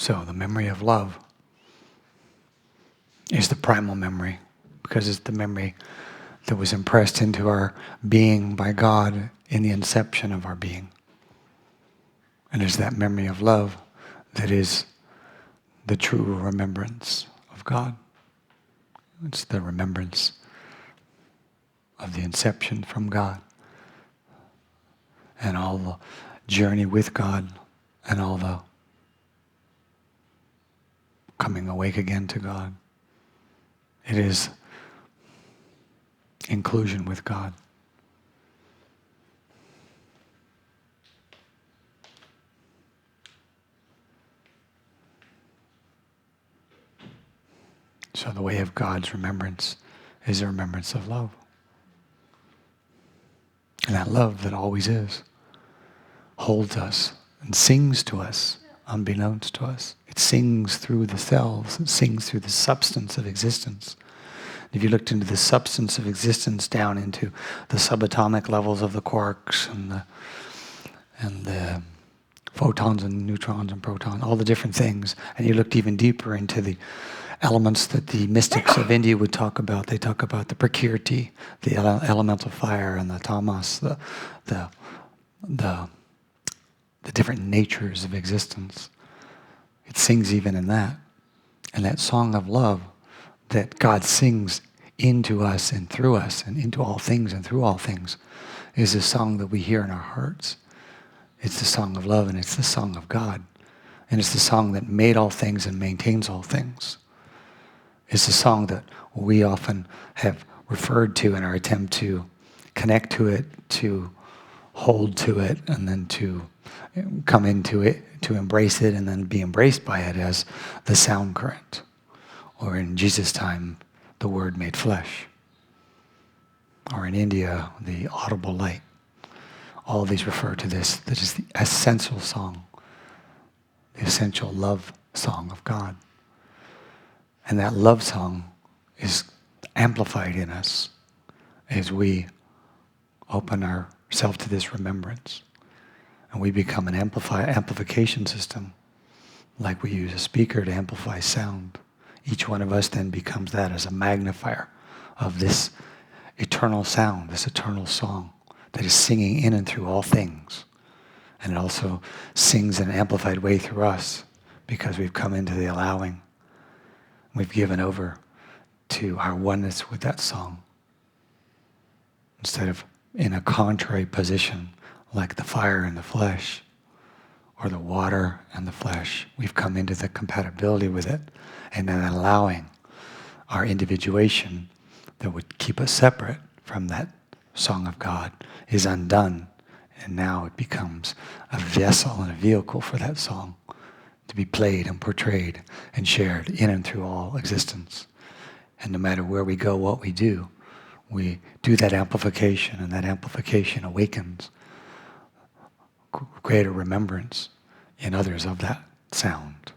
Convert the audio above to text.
So the memory of love is the primal memory, because it's the memory that was impressed into our being by God in the inception of our being. And it's that memory of love that is the true remembrance of God. It's the remembrance of the inception from God, and all the journey with God, and all the coming awake again to God. It is inclusion with God. So the way of God's remembrance is a remembrance of love. And that love that always is holds us and sings to us unbeknownst to us. It sings through the cells. It sings through the substance of existence. If you looked into the substance of existence down into the subatomic levels of the quarks and the photons and neutrons and protons, all the different things, and you looked even deeper into the elements that the mystics of India would talk about. They talk about the prakriti, the elemental fire, and the tamas, the different natures of existence. It sings even in that. And that song of love that God sings into us and through us and into all things and through all things is a song that we hear in our hearts. It's the song of love, and it's the song of God. And it's the song that made all things and maintains all things. It's the song that we often have referred to in our attempt to connect to it, to hold to it, and then to come into it, to embrace it, and then be embraced by it as the sound current. Or in Jesus' time, the Word made flesh. Or in India, the audible light. All of these refer to this, that is the essential song, the essential love song of God. And that love song is amplified in us as we open ourselves to this remembrance. And we become an amplification system, like we use a speaker to amplify sound. Each one of us then becomes that as a magnifier of this eternal sound, this eternal song that is singing in and through all things. And it also sings in an amplified way through us because we've come into the allowing. We've given over to our oneness with that song. Instead of in a contrary position like the fire and the flesh or the water and the flesh, we've come into the compatibility with it, and then allowing our individuation that would keep us separate from that song of God is undone, and now it becomes a vessel and a vehicle for that song to be played and portrayed and shared in and through all existence. And no matter where we go, what we do that amplification, and that amplification awakens greater remembrance in others of that sound.